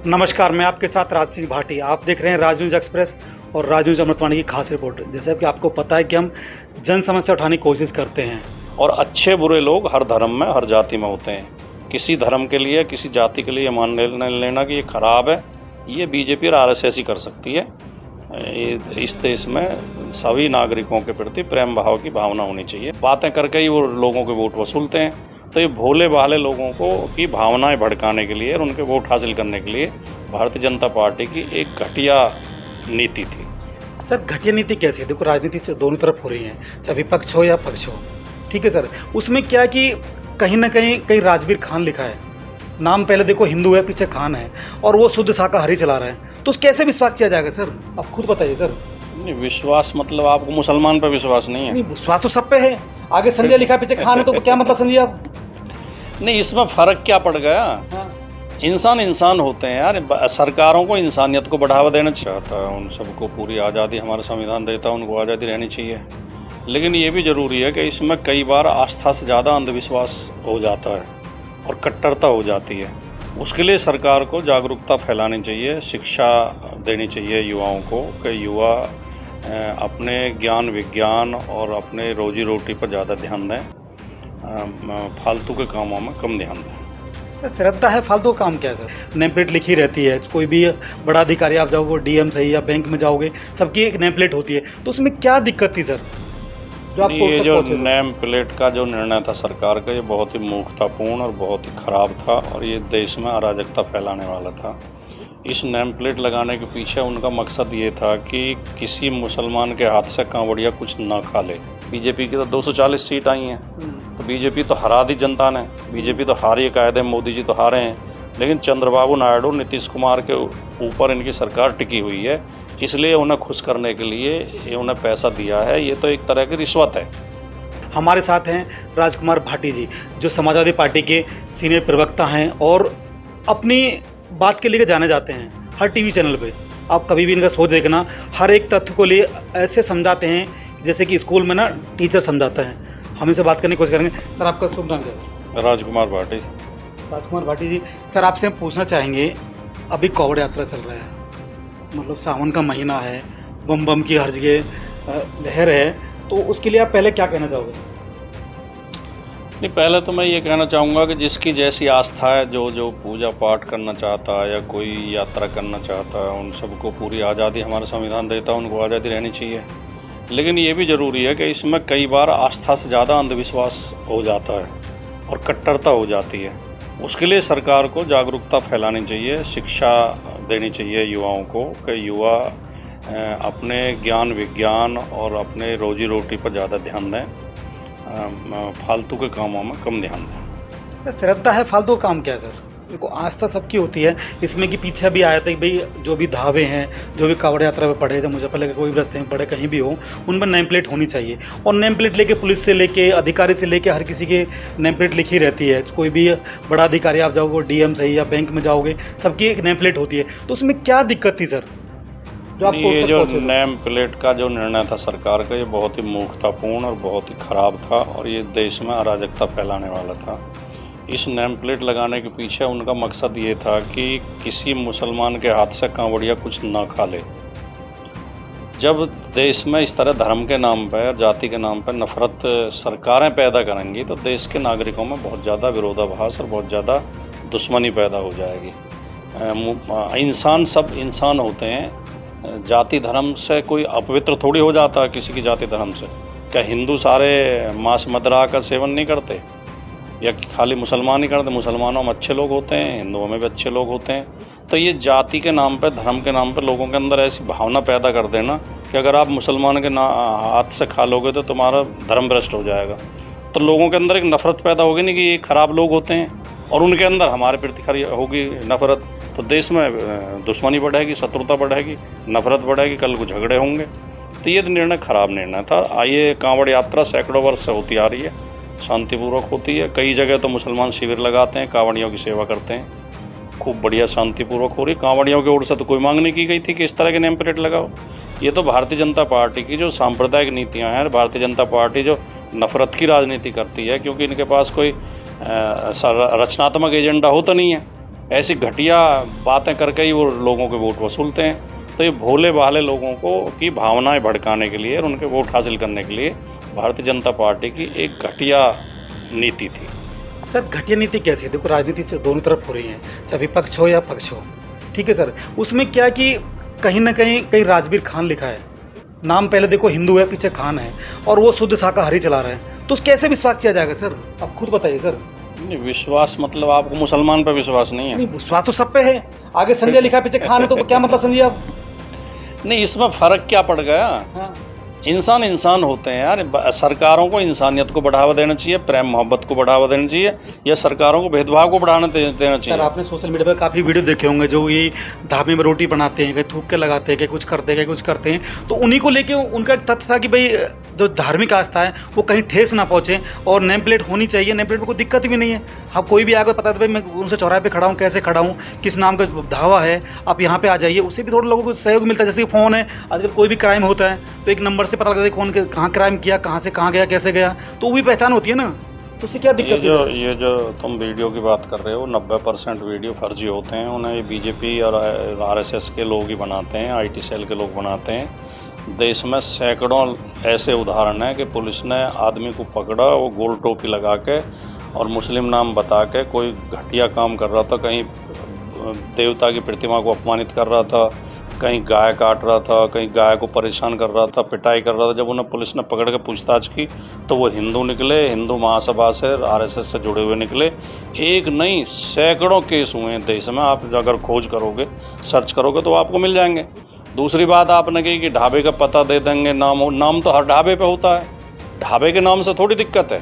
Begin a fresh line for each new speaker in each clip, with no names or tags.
नमस्कार, मैं आपके साथ राज सिंह भाटी। आप देख रहे हैं राज न्यूज़ एक्सप्रेस और राज न्यूज़ अमृतवाणी की खास रिपोर्ट। जैसे कि आपको पता है कि हम जन समस्या उठाने की कोशिश करते हैं
और अच्छे बुरे लोग हर धर्म में हर जाति में होते हैं। किसी धर्म के लिए किसी जाति के लिए मान लेना कि ये खराब है, ये बीजेपी और आरएसएस ही कर सकती है। इस देश में सभी नागरिकों के प्रति प्रेम भाव की भावना होनी चाहिए। बातें करके ही वो लोगों के वोट वसूलते हैं, तो ये भोले भाले लोगों को की भावनाएं भड़काने के लिए और उनके वोट हासिल करने के लिए भारतीय जनता पार्टी की एक घटिया नीति थी।
सर, घटिया नीति कैसी है? देखो, राजनीति दोनों तरफ हो रही है, चाहे विपक्ष हो या पक्ष हो, ठीक है सर। उसमें क्या कि कहीं ना कहीं राजवीर खान लिखा है, नाम पहले देखो हिंदू है, पीछे खान है, और वो शुद्ध शाकाहारी चला रहा है, तो कैसे विश्वास किया जाएगा सर? आप खुद बताइए सर।
नहीं, विश्वास मतलब आपको मुसलमान पर विश्वास नहीं है?
नहीं, विश्वास तो सब पे है। आगे संजय लिखा, पीछे खान है, तो क्या मतलब समझिए आप?
नहीं, इसमें फर्क क्या पड़ गया?
हाँ।
इंसान होते हैं यार। सरकारों को इंसानियत को बढ़ावा देना चाहता है, उन सबको पूरी आज़ादी हमारा संविधान देता है, उनको आज़ादी रहनी चाहिए। लेकिन ये भी ज़रूरी है कि इसमें कई बार आस्था से ज़्यादा अंधविश्वास हो जाता है और कट्टरता हो जाती है। उसके लिए सरकार को जागरूकता फैलानी चाहिए, शिक्षा देनी चाहिए युवाओं को कि युवा अपने ज्ञान विज्ञान और अपने रोजी रोटी पर ज़्यादा ध्यान दें, फालतू के कामों में कम ध्यान दें।
श्रद्धा है, फालतू काम क्या है सर? नेम प्लेट लिखी रहती है, कोई भी बड़ा अधिकारी आप जाओगे, डीएम सही या बैंक में जाओगे, सबकी एक नेम प्लेट होती है, तो उसमें क्या दिक्कत थी सर?
ये जो नेम प्लेट का जो निर्णय था सरकार का, ये बहुत ही मूर्खतापूर्ण और बहुत ही खराब था और ये देश में अराजकता फैलाने वाला था। इस नेम प्लेट लगाने के पीछे उनका मकसद ये था कि किसी मुसलमान के हाथ से कांवड़िया कुछ ना खा ले। बीजेपी की तो 240 सीट आई हैं, तो बीजेपी तो हरा दी जनता ने, बीजेपी तो हारी कायदे, मोदी जी तो हारे हैं, लेकिन चंद्रबाबू नायडू, नीतीश कुमार के ऊपर इनकी सरकार टिकी हुई है, इसलिए उन्हें खुश करने के लिए ये उन्हें पैसा दिया है। ये तो एक तरह की रिश्वत है।
हमारे साथ हैं राजकुमार भाटी जी, जो समाजवादी पार्टी के सीनियर प्रवक्ता हैं और अपनी बात के लिए जाने जाते हैं हर टीवी चैनल पे। आप कभी भी इनका सोच देखना, हर एक तथ्य को लिए ऐसे समझाते हैं जैसे कि स्कूल में ना टीचर समझाता है। हम इनसे बात करने की कोशिश करेंगे। सर, आपका शुभ नाम क्या है?
राजकुमार भाटी।
राजकुमार भाटी जी, सर आपसे हम पूछना चाहेंगे, अभी कांवड़ यात्रा चल रहा है, मतलब सावन का महीना है, बम बम की हर जगह लहर है, तो उसके लिए आप पहले क्या कहना चाहोगे?
नहीं, पहले तो मैं ये कहना चाहूँगा कि जिसकी जैसी आस्था है, जो पूजा पाठ करना चाहता है या कोई यात्रा करना चाहता है, उन सबको पूरी आज़ादी हमारा संविधान देता है, उनको आज़ादी रहनी चाहिए। लेकिन ये भी ज़रूरी है कि इसमें कई बार आस्था से ज़्यादा अंधविश्वास हो जाता है और कट्टरता हो जाती है। उसके लिए सरकार को जागरूकता फैलानी चाहिए, शिक्षा देनी चाहिए युवाओं को कि युवा अपने ज्ञान विज्ञान और अपने रोजी रोटी पर ज़्यादा ध्यान दें, फालतू के कामों में कम ध्यान दें।
सर, श्रद्धा है, फालतू काम क्या है सर? देखो, आस्था सबकी होती है, इसमें कि पीछे भी आया था कि भाई जो भी ढाबे हैं, जो भी कांवड़ यात्रा में पड़े, जब मुजफ्फरनगर के कोई भी रास्ते में पड़े, कहीं भी हो, उन पर नेम प्लेट होनी चाहिए। और नेम प्लेट लेके पुलिस से लेके अधिकारी से लेके हर किसी के नेम प्लेट लिखी रहती है। कोई भी बड़ा अधिकारी आप जाओगे, डीएम सही या बैंक में जाओगे, सबकी एक नेम प्लेट होती है, तो उसमें क्या दिक्कत थी सर?
ये जो नेम प्लेट का जो निर्णय था सरकार का, ये बहुत ही मूर्खतापूर्ण और बहुत ही खराब था और ये देश में अराजकता फैलाने वाला था। इस नेम प्लेट लगाने के पीछे उनका मकसद ये था कि किसी मुसलमान के हाथ से कांवड़िया कुछ ना खा ले। जब देश में इस तरह धर्म के नाम पर, जाति के नाम पर नफरत सरकारें पैदा करेंगी, तो देश के नागरिकों में बहुत ज़्यादा विरोधाभास और बहुत ज़्यादा दुश्मनी पैदा हो जाएगी। इंसान सब इंसान होते हैं, जाति धर्म से कोई अपवित्र थोड़ी हो जाता है किसी की जाति धर्म से। क्या हिंदू सारे मांस मदिरा का सेवन नहीं करते या खाली मुसलमान ही करते? मुसलमानों में अच्छे लोग होते हैं, हिंदुओं में भी अच्छे लोग होते हैं। तो ये जाति के नाम पर, धर्म के नाम पर लोगों के अंदर ऐसी भावना पैदा कर देना कि अगर आप मुसलमान के हाथ से खा लोगे तो तुम्हारा धर्म भ्रष्ट हो जाएगा, तो लोगों के अंदर एक नफ़रत पैदा होगी नहीं कि ये खराब लोग होते हैं और उनके अंदर हमारे प्रति खरी होगी नफ़रत, तो देश में दुश्मनी बढ़ेगी, शत्रुता बढ़ेगी, नफ़रत बढ़ेगी, कल को झगड़े होंगे। तो ये निर्णय खराब निर्णय था। ये कांवड़ यात्रा सैकड़ों वर्ष से होती आ रही है, शांतिपूर्वक होती है। कई जगह तो मुसलमान शिविर लगाते हैं, कांवड़ियों की सेवा करते हैं, खूब बढ़िया शांतिपूर्वक हो रही। कांवड़ियों की ओर से तो कोई मांग नहीं की गई थी कि इस तरह के नेम प्लेट लगाओ। ये तो भारतीय जनता पार्टी की जो सांप्रदायिक नीतियाँ हैं, भारतीय जनता पार्टी जो नफ़रत की राजनीति करती है, क्योंकि इनके पास कोई रचनात्मक एजेंडा हो तो नहीं है, ऐसी घटिया बातें करके ही वो लोगों के वोट वसूलते हैं। तो ये भोले भाले लोगों को की भावनाएं भड़काने के लिए और उनके वोट हासिल करने के लिए भारतीय जनता पार्टी की एक घटिया नीति थी।
सर घटिया नीति कैसी है? देखो राजनीति दोनों तरफ हो रही है, चाहे विपक्ष हो या पक्ष हो, ठीक है सर। उसमें क्या कि कहीं ना कहीं राजबीर खान लिखा है, नाम पहले देखो हिंदू है पीछे खान है, और वो शुद्ध शाकाहारी चला रहा है, तो कैसे विश्वास किया जाएगा सर? आप खुद बताइए सर।
नहीं, विश्वास मतलब आपको मुसलमान पर विश्वास नहीं है?
नहीं, विश्वास तो सब पे है। आगे संजय लिखा है पीछे खान है, तो क्या मतलब समझिए आप?
नहीं, इसमें फ़र्क क्या पड़ गया?
हाँ।
इंसान होते हैं यार। सरकारों को इंसानियत को बढ़ावा देना चाहिए, प्रेम मोहब्बत को बढ़ावा देना चाहिए, या सरकारों को भेदभाव को बढ़ावा देना चाहिए?
सर आपने सोशल मीडिया पर काफ़ी वीडियो देखे होंगे जो ये ढाबे में रोटी बनाते हैं, कहीं थूक के लगाते हैं, कहीं कुछ करते हैं, कहीं कुछ करते हैं, तो उन्हीं को लेके उनका एक तथ्य था कि भाई जो धार्मिक आस्था है वो कहीं ठेस ना पहुँचे, और नेम प्लेट होनी चाहिए। नेम प्लेट में कोई दिक्कत भी नहीं है। हाँ, कोई भी आगे पता था भाई मैं उनसे चौराहे पे खड़ा हूँ, कैसे खड़ा हूँ, किस नाम का ढाबा है, आप यहाँ पे आ जाइए, उससे भी थोड़ा लोगों को सहयोग मिलता है। जैसे कि फ़ोन है, आजकल कोई भी क्राइम होता है तो एक नंबर से पता लगता है कौन कहाँ क्राइम किया, कहाँ से कहाँ गया, कैसे गया, तो वो भी पहचान होती है ना। तो उससे क्या दिक्कत है?
ये जो तुम वीडियो की बात कर रहे हो, 90% वीडियो फर्जी होते हैं। उन्हें बीजेपी और आरएसएस के लोग ही बनाते हैं, आईटी सेल के लोग बनाते हैं। देश में सैकड़ों ऐसे उदाहरण हैं कि पुलिस ने आदमी को पकड़ा, वो गोल टोपी लगा के और मुस्लिम नाम बता के कोई घटिया काम कर रहा था, कहीं देवता की प्रतिमा को अपमानित कर रहा था, कहीं गाय काट रहा था, कहीं गाय को परेशान कर रहा था, पिटाई कर रहा था। जब उन्हें पुलिस ने पकड़ के पूछताछ की तो वो हिंदू निकले, हिंदू महासभा से, आरएसएस से जुड़े हुए निकले। एक नहीं, सैकड़ों केस हुए हैं देश में। आप अगर खोज करोगे, सर्च करोगे तो आपको मिल जाएंगे। दूसरी बात आपने कही कि ढाबे का पता दे देंगे, नाम तो हर ढाबे पे होता है। ढाबे के नाम से थोड़ी दिक्कत है,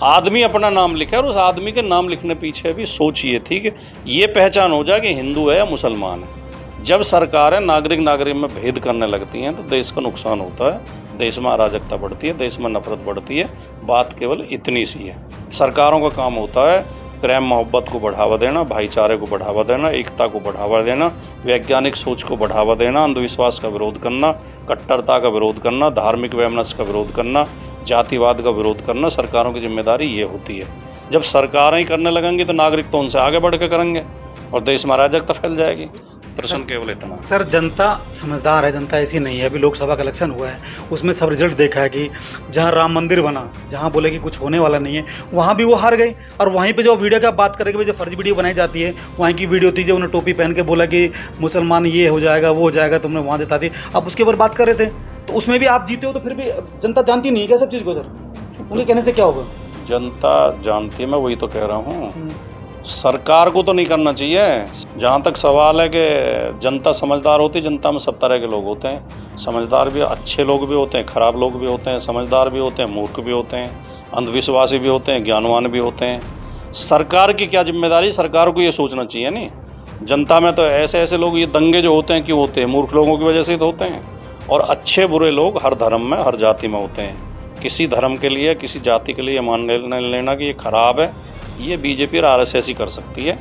आदमी अपना नाम लिखे और उस आदमी के नाम लिखने पीछे भी सोचिए, ठीक है, ये पहचान हो जाए कि हिंदू है या मुसलमान है। जब सरकारें नागरिक में भेद करने लगती हैं तो देश को नुकसान होता है, देश में अराजकता बढ़ती है, देश में नफरत बढ़ती है। बात केवल इतनी सी है। सरकारों का काम होता है प्रेम मोहब्बत को बढ़ावा देना, भाईचारे को बढ़ावा देना, एकता को बढ़ावा देना, वैज्ञानिक सोच को बढ़ावा देना, अंधविश्वास का विरोध करना, कट्टरता का विरोध करना, धार्मिक वैमनस्य का विरोध करना, जातिवाद का विरोध करना। सरकारों की जिम्मेदारी ये होती है। जब सरकारें ही करने लगेंगी तो नागरिक तो उनसे आगे बढ़ के करेंगे और देश में अराजकता फैल जाएगी। प्रश्न केवल इतना।
सर जनता समझदार है, जनता ऐसी नहीं है। अभी लोकसभा का इलेक्शन हुआ है, उसमें सब रिजल्ट देखा है कि जहां राम मंदिर बना, जहां बोले कि कुछ होने वाला नहीं है, वहां भी वो हार गए। और वहीं पे जो वीडियो की बात करेंगे, जो फर्जी वीडियो बनाई जाती है, वहीं की वीडियो थी जो उन्हें टोपी पहन के बोला कि मुसलमान ये हो जाएगा वो हो जाएगा, तुमने वहाँ जिता दी। अब उसके ऊपर बात कर रहे थे, तो उसमें भी आप जीते हो, तो फिर भी जनता जानती नहीं है क्या सब चीज़ को? सर उनके कहने से क्या होगा?
जनता जानती है, मैं वही तो कह रहा हूँ। सरकार को तो नहीं करना चाहिए। जहाँ तक सवाल है कि जनता समझदार होती, जनता में सब तरह के लोग होते हैं। समझदार भी, अच्छे लोग भी होते हैं, खराब लोग भी होते हैं, समझदार भी होते हैं, मूर्ख भी होते हैं, अंधविश्वासी भी होते हैं, ज्ञानवान भी होते हैं। सरकार की क्या जिम्मेदारी? सरकार को ये सोचना चाहिए नहीं। जनता में तो ऐसे ऐसे लोग, ये दंगे जो होते हैं क्यों होते हैं? मूर्ख लोगों की वजह से तो होते हैं। और अच्छे बुरे लोग हर धर्म में, हर जाति में होते हैं। किसी धर्म के लिए, किसी जाति के लिए मान लेना कि ये खराब है, ये बीजेपी और आरएसएस ही कर सकती है।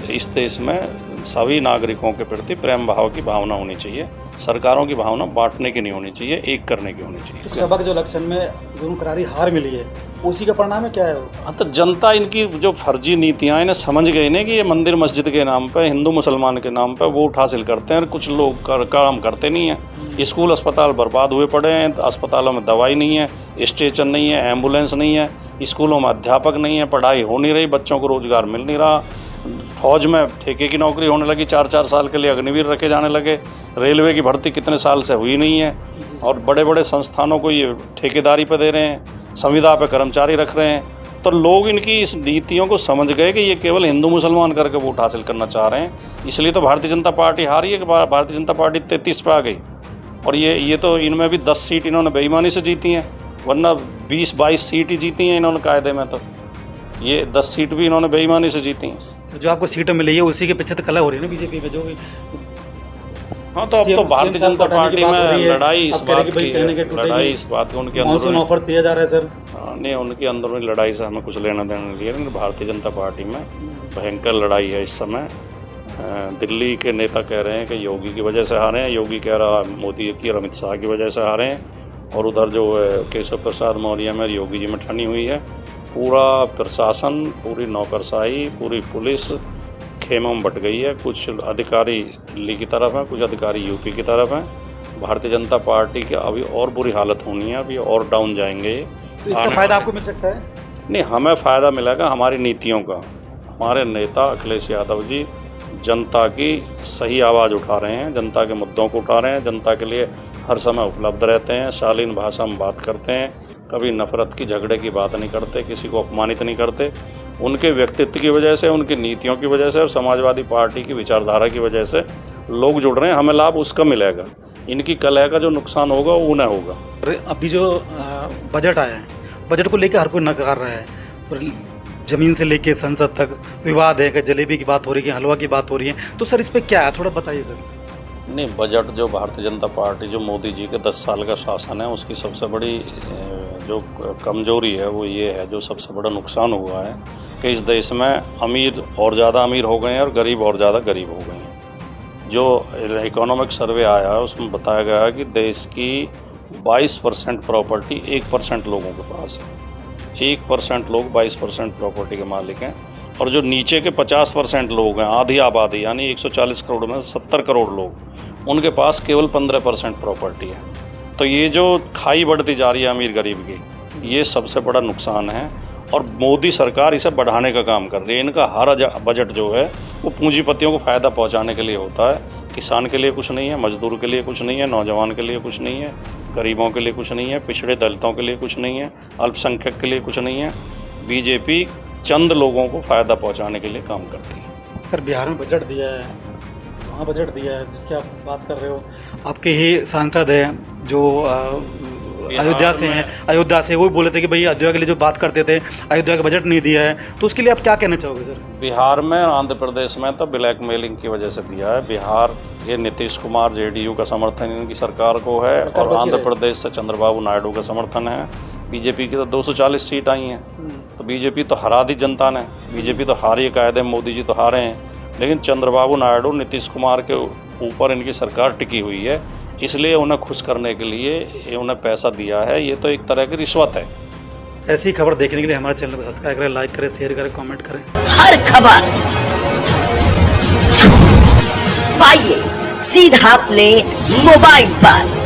इस देश में सभी नागरिकों के प्रति प्रेम भाव की भावना होनी चाहिए। सरकारों की भावना बांटने की नहीं होनी चाहिए, एक करने की होनी चाहिए।
लोकसभा के जो इलेक्शन में जो करारी हार मिली है, उसी का परिणाम है क्या है?
हाँ, तो जनता इनकी जो फर्जी नीतियाँ इन्हें समझ गई ना कि ये मंदिर मस्जिद के नाम पे, हिंदू मुसलमान के नाम पे वोट हासिल करते हैं और कुछ लोग काम करते नहीं हैं। स्कूल अस्पताल बर्बाद हुए पड़े हैं, अस्पतालों में दवाई नहीं है, स्टेशन नहीं है, एम्बुलेंस नहीं है, स्कूलों में अध्यापक नहीं है, पढ़ाई हो नहीं रही, बच्चों को रोजगार मिल नहीं रहा। फौज में ठेके की नौकरी होने लगी, 4-4 साल के लिए अग्निवीर रखे जाने लगे। रेलवे की भर्ती कितने साल से हुई नहीं है, और बड़े बड़े संस्थानों को ये ठेकेदारी पे दे रहे हैं, संविदा पे कर्मचारी रख रहे हैं। तो लोग इनकी इस नीतियों को समझ गए कि ये केवल हिंदू मुसलमान करके वोट हासिल करना चाह रहे हैं। इसलिए तो भारतीय जनता पार्टी हारी है कि भारतीय जनता पार्टी 33 पे आ गई। और ये तो इनमें भी 10 सीट इन्होंने बेईमानी से जीती हैं, वरना 20-22 सीट ही जीती हैं इन्होंने कायदे में। तो ये 10 सीट भी इन्होंने बेईमानी से जीती हैं।
सर जो आपको सीटें मिली है उसी के पीछे तो कला हो रही है ना बीजेपी में, जो भी।
हाँ, तो अब तो भारतीय जनता पार्टी में लड़ाई इस बात की है, लड़ाई इस बात की उनके अंदर
ऑफर दिया जा रहा है सर।
नहीं, उनकी अंदरूनी लड़ाई से हमें कुछ लेना देना नहीं है। लेकिन भारतीय जनता पार्टी में भयंकर लड़ाई है इस समय। दिल्ली के नेता कह रहे हैं कि योगी की वजह से हारे हैं, योगी कह रहा मोदी की और अमित शाह की वजह से हारे हैं, और उधर जो केशव प्रसाद मौर्य में योगी जी में ठनी हुई है। पूरा प्रशासन, पूरी नौकरशाही, पूरी पुलिस, खेमों में बट गई है। कुछ अधिकारी दिल्ली की तरफ हैं, कुछ अधिकारी यूपी की तरफ हैं। भारतीय जनता पार्टी की अभी और बुरी हालत होनी है, अभी और डाउन जाएंगे।
तो इसका फायदा आपको मिल सकता है?
नहीं, हमें फ़ायदा मिलेगा हमारी नीतियों का। हमारे नेता अखिलेश यादव जी जनता की सही आवाज़ उठा रहे हैं, जनता के मुद्दों को उठा रहे हैं, जनता के लिए हर समय उपलब्ध रहते हैं, शालीन भाषा में बात करते हैं, कभी नफरत की झगड़े की बात नहीं करते, किसी को अपमानित नहीं करते। उनके व्यक्तित्व की वजह से, उनकी नीतियों की वजह से और समाजवादी पार्टी की विचारधारा की वजह से लोग जुड़ रहे हैं। हमें लाभ उसका मिलेगा, इनकी कलह का जो नुकसान होगा वो उन्हें होगा।
अभी जो बजट आया है, बजट को लेकर हर कोई नकार रहा है, और ज़मीन से लेके संसद तक विवाद है कि जलेबी की बात हो रही है, हलवा की बात हो रही है, तो सर इस पर क्या है, थोड़ा बताइए सर।
नहीं, बजट जो भारतीय जनता पार्टी, जो मोदी जी के 10 साल का शासन है, उसकी सबसे बड़ी जो कमजोरी है वो ये है, जो सबसे बड़ा नुकसान हुआ है कि इस देश में अमीर और ज़्यादा अमीर हो गए हैं और गरीब और ज़्यादा गरीब हो गए हैं। जो इकोनॉमिक सर्वे आया है उसमें बताया गया है कि देश की 22% प्रॉपर्टी 1% लोगों के पास है। 1% लोग 22% प्रॉपर्टी के मालिक हैं, और जो नीचे के 50% लोग हैं, आधी आबादी यानी 140 करोड़ में 70 करोड़ लोग, उनके पास केवल 15% प्रॉपर्टी है। तो ये जो खाई बढ़ती जा रही है अमीर गरीब की, ये सबसे बड़ा नुकसान है, और मोदी सरकार इसे बढ़ाने का काम कर रही है। इनका हर बजट जो है वो पूंजीपतियों को फ़ायदा पहुंचाने के लिए होता है। किसान के लिए कुछ नहीं है, मजदूर के लिए कुछ नहीं है, नौजवान के लिए कुछ नहीं है, गरीबों के लिए कुछ नहीं है, पिछड़े दलितों के लिए कुछ नहीं है, अल्पसंख्यक के लिए कुछ नहीं है। बीजेपी चंद लोगों को फ़ायदा पहुंचाने के लिए काम करती है।
सर बिहार में बजट दिया है, वहाँ बजट दिया है जिसकी आप बात कर रहे हो, आपके ही सांसद हैं जो अयोध्या से हैं, अयोध्या से, वो बोले थे कि भाई अयोध्या के लिए जो बात करते थे, अयोध्या का बजट नहीं दिया है, तो उसके लिए आप क्या कहना चाहोगे सर?
बिहार में, आंध्र प्रदेश में तो ब्लैकमेलिंग की वजह से दिया है। बिहार ये नीतीश कुमार जेडीयू का समर्थन इनकी सरकार को है, और आंध्र प्रदेश से चंद्रबाबू नायडू का समर्थन है। बीजेपी की तो 240 सीट आई हैं, तो बीजेपी तो हरा दी जनता ने, बीजेपी तो हारी, कायदे मोदी जी तो हारे हैं, लेकिन चंद्रबाबू नायडू, नीतीश कुमार के ऊपर इनकी सरकार टिकी हुई है, इसलिए उन्हें खुश करने के लिए उन्हें पैसा दिया है। ये तो एक तरह की रिश्वत है।
ऐसी खबर देखने के लिए हमारे चैनल को सब्सक्राइब करें, लाइक करें, शेयर करें, कमेंट करें।
हर खबर पाइए सीधा अपने मोबाइल पर।